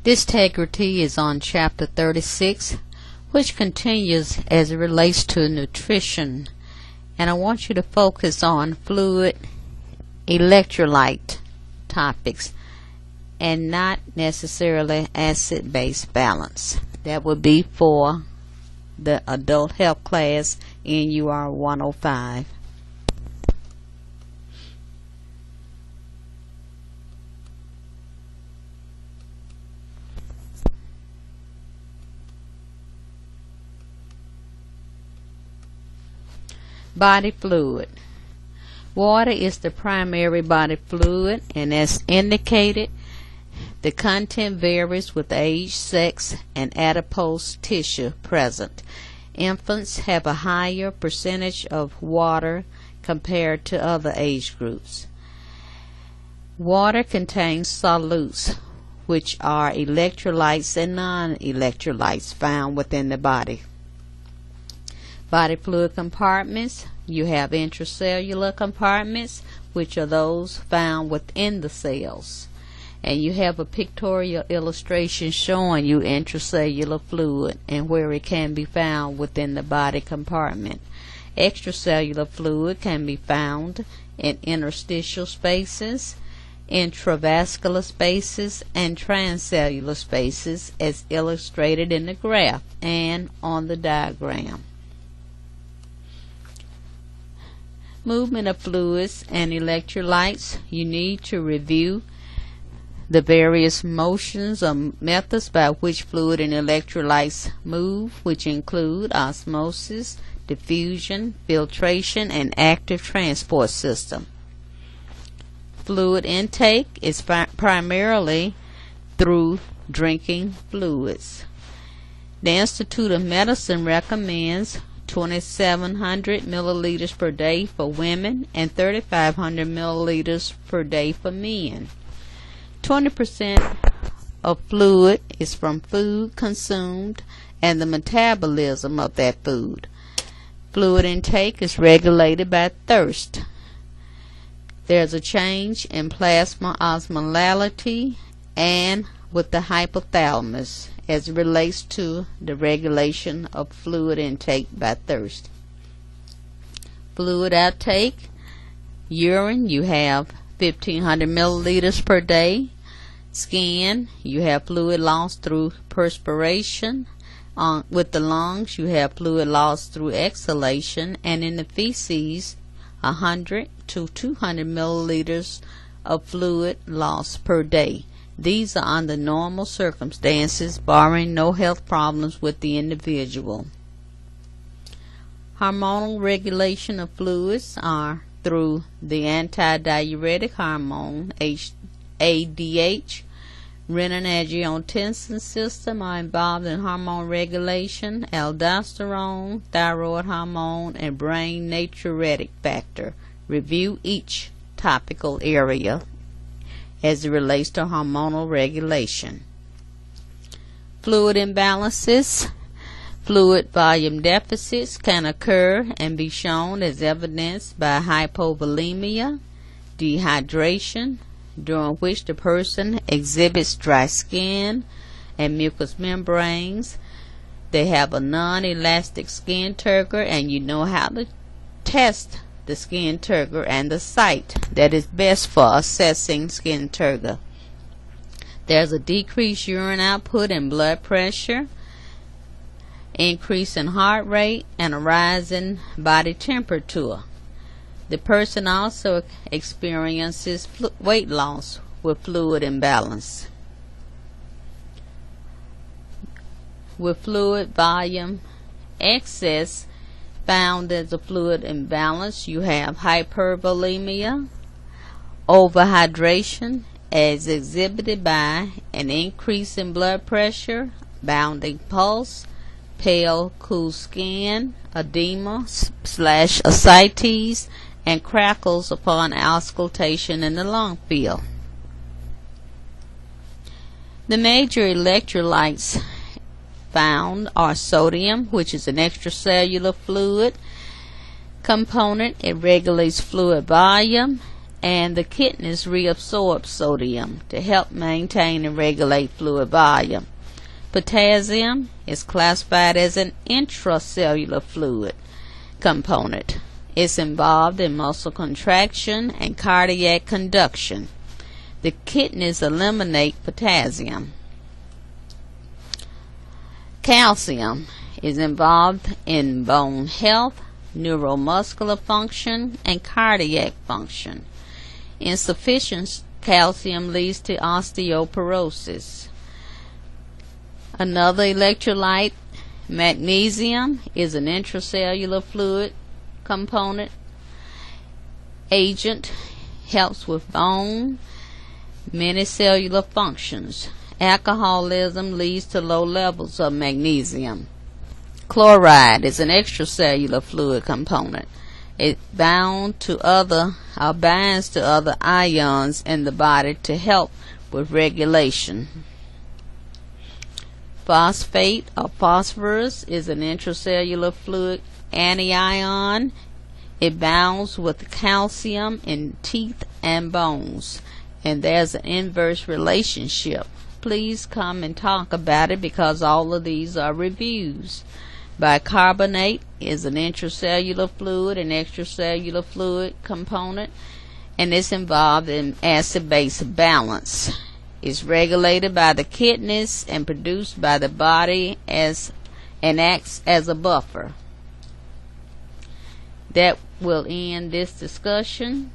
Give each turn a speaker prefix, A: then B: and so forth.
A: This integrity is on Chapter 36, which continues as it relates to nutrition. And I want you to focus on fluid electrolyte topics and not necessarily acid-base balance. That would be for the adult health class in UR 105. Body fluid. Water is the primary body fluid, and as indicated, the content varies with age, sex, and adipose tissue present. Infants have a higher percentage of water compared to other age groups. Water contains solutes, which are electrolytes and non-electrolytes found within the body. Body fluid compartments. You have intracellular compartments, which are those found within the cells. And you have a pictorial illustration showing you intracellular fluid and where it can be found within the body compartment. Extracellular fluid can be found in interstitial spaces, intravascular spaces, and transcellular spaces, as illustrated in the graph and on the diagram. Movement of fluids and electrolytes. You need to review the various motions or methods by which fluid and electrolytes move, which include osmosis, diffusion, filtration, and active transport system. Fluid intake is primarily through drinking fluids. The Institute of Medicine recommends 2,700 milliliters per day for women and 3,500 milliliters per day for men. 20% of fluid is from food consumed and the metabolism of that food. Fluid intake is regulated by thirst. There's a change in plasma osmolality and with the hypothalamus as it relates to the regulation of fluid intake by thirst. Fluid outtake. Urine, you have 1,500 milliliters per day. Skin, you have fluid loss through perspiration. With the lungs, you have fluid loss through exhalation. And in the feces, 100 to 200 milliliters of fluid loss per day. These are under normal circumstances, barring no health problems with the individual. Hormonal regulation of fluids are through the antidiuretic hormone, ADH. Renin-angiotensin system are involved in hormone regulation, aldosterone, thyroid hormone, and brain natriuretic factor. Review each topical area as it relates to hormonal regulation. Fluid imbalances. Fluid volume deficits can occur and be shown as evidenced by hypovolemia, dehydration, during which the person exhibits dry skin and mucous membranes. They have a non-elastic skin turgor, and you know how to test the skin turgor and the site that is best for assessing skin turgor. There's a decreased urine output and blood pressure, increase in heart rate, and a rise in body temperature. The person also experiences weight loss with fluid imbalance. With fluid volume excess found as a fluid imbalance, you have hypervolemia, overhydration as exhibited by an increase in blood pressure, bounding pulse, pale cool skin, edema/ascites, and crackles upon auscultation in the lung field. The major electrolytes found are sodium, which is an extracellular fluid component. It regulates fluid volume, and the kidneys reabsorb sodium to help maintain and regulate fluid volume. Potassium is classified as an intracellular fluid component. It's involved in muscle contraction and cardiac conduction. The kidneys eliminate potassium. Calcium is involved in bone health, neuromuscular function, and cardiac function. Insufficient calcium leads to osteoporosis. Another electrolyte, magnesium, is an intracellular fluid component. Agent helps with bone, many cellular functions. Alcoholism leads to low levels of magnesium. Chloride is an extracellular fluid component. It binds to other ions in the body to help with regulation. Phosphate or phosphorus is an intracellular fluid anion. It bonds with calcium in teeth and bones, and there's an inverse relationship. Please come and talk about it because all of these are reviews. Bicarbonate is an intracellular fluid and extracellular fluid component, and it's involved in acid-base balance. It's regulated by the kidneys and produced by the body and acts as a buffer. That will end this discussion.